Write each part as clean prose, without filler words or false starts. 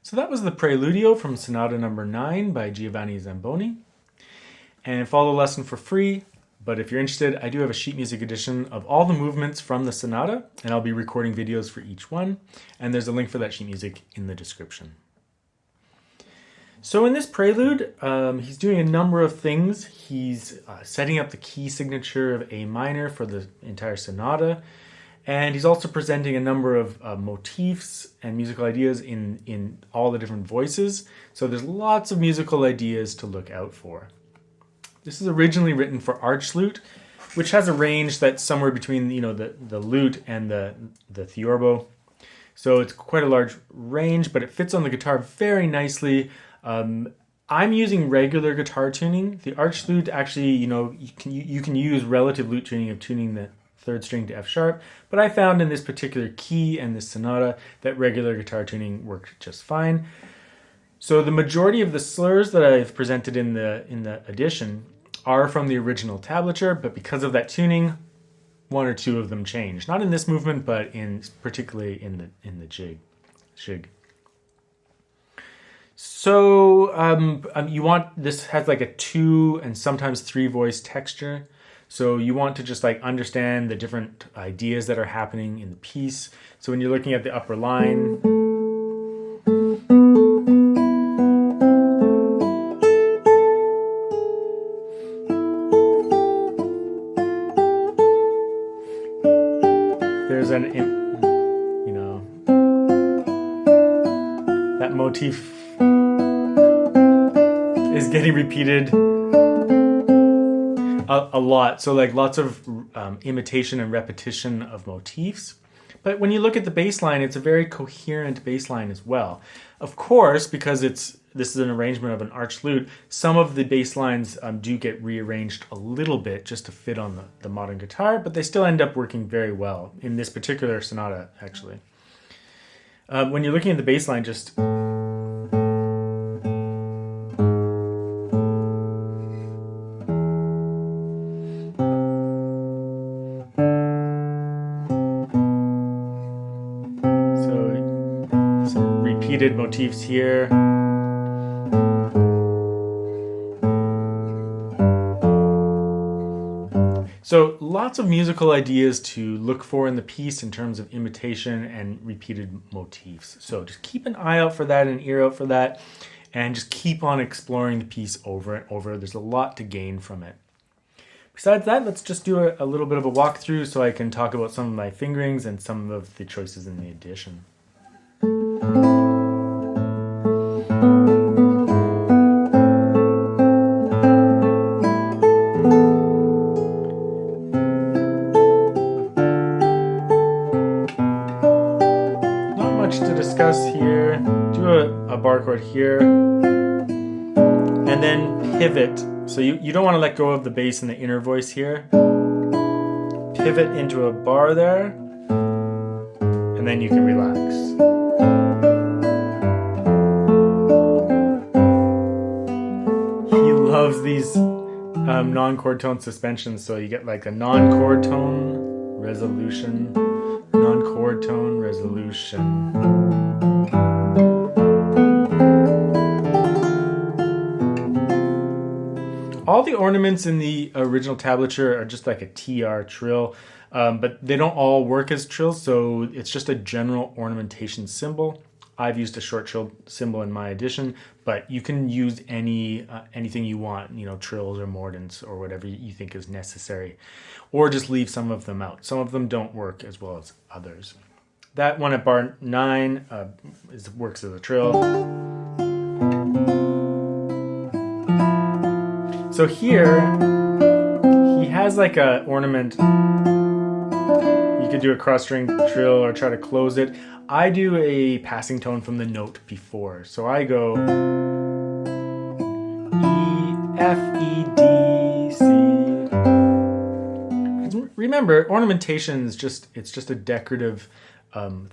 So that was the Preludio from Sonata No. 9 by Giovanni Zamboni. And follow the lesson for free, but if you're interested, I do have a sheet music edition of all the movements from the sonata, and I'll be recording videos for each one, and there's a link for that sheet music in the description. So in this prelude, he's doing a number of things. He's setting up the key signature of A minor for the entire sonata, and he's also presenting a number of motifs and musical ideas in all the different voices. So there's lots of musical ideas to look out for. This is originally written for archlute, which has a range that's somewhere between the lute and the theorbo. So it's quite a large range, but it fits on the guitar very nicely. I'm using regular guitar tuning. The archlute actually, you can use relative lute tuning of tuning the third string to F sharp, but I found in this particular key and this sonata that regular guitar tuning worked just fine. So the majority of the slurs that I've presented in the edition are from the original tablature, but because of that tuning, one or two of them change. Not in this movement, but particularly in the jig. So this has like a 2 and sometimes 3 voice texture. So you want to just like understand the different ideas that are happening in the piece. So when you're looking at the upper line, there's that motif is getting repeated a lot. So like lots of imitation and repetition of motifs. But when you look at the bass line, it's a very coherent bass line as well. Of course, because this is an arrangement of an archlute, some of the bass lines do get rearranged a little bit just to fit on the modern guitar, but they still end up working very well in this particular sonata, actually. When you're looking at the bass line, just repeated motifs here. So lots of musical ideas to look for in the piece in terms of imitation and repeated motifs. So just keep an eye out for that and an ear out for that, and just keep on exploring the piece over and over. There's a lot to gain from it. Besides that, let's just do a little bit of a walkthrough so I can talk about some of my fingerings and some of the choices in the edition. Here, do a bar chord here, and then pivot. So you don't want to let go of the bass and the inner voice here. Pivot into a bar there, and then you can relax. He loves these non-chord tone suspensions, so you get like a non-chord tone resolution, non-chord tone resolution. All the ornaments in the original tablature are just like a TR trill, but they don't all work as trills, so it's just a general ornamentation symbol. I've used a short trill symbol in my edition, but you can use anything you want, trills or mordants or whatever you think is necessary, or just leave some of them out. Some of them don't work as well as others. That one at bar 9 works as a trill. So here, he has like a ornament. You could do a cross string trill or try to close it. I do a passing tone from the note before. So I go E, F, E, D, C. Remember, ornamentation is it's just a decorative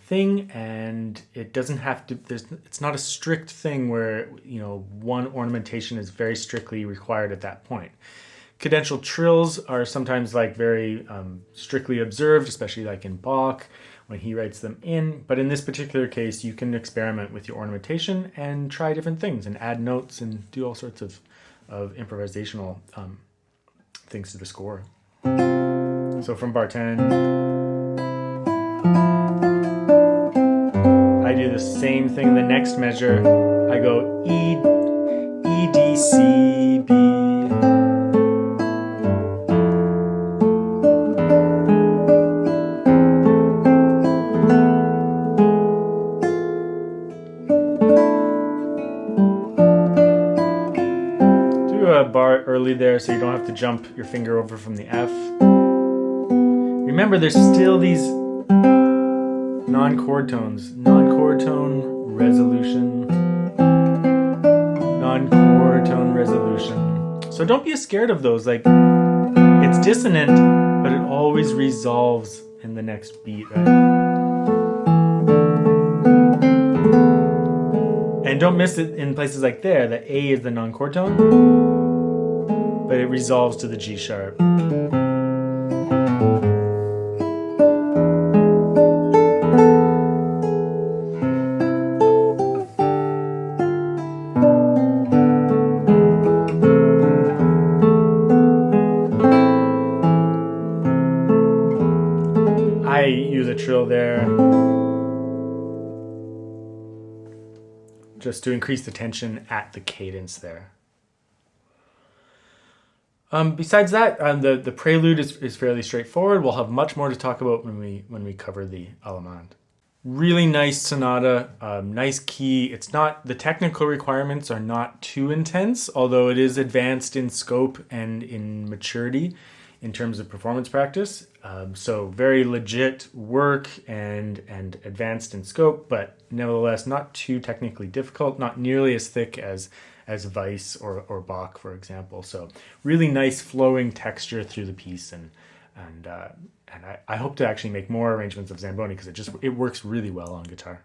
thing, and it doesn't have to, it's not a strict thing where, one ornamentation is very strictly required at that point. Cadential trills are sometimes like very strictly observed, especially like in Bach when he writes them in. But in this particular case, you can experiment with your ornamentation and try different things and add notes and do all sorts of improvisational things to the score. So from bar 10, I do the same thing in the next measure. I go E, D, C, B. Do a bar early there so you don't have to jump your finger over from the F. Remember, there's still these non-chord tones. Non-chord tone, resolution. Non-chord tone, resolution. So don't be scared of those. Like, it's dissonant, but it always resolves in the next beat, right? And don't miss it in places like there. The A is the non-chord tone, but it resolves to the G sharp. I use a trill there just to increase the tension at the cadence there. Besides that, the prelude is fairly straightforward. We'll have much more to talk about when we cover the allemande. Really nice sonata, nice key. It's not, the technical requirements are not too intense, although it is advanced in scope and in maturity in terms of performance practice. So very legit work and advanced in scope, but nevertheless not too technically difficult, not nearly as thick as Weiss or Bach, for example. So really nice flowing texture through the piece, and I hope to actually make more arrangements of Zamboni because it works really well on guitar.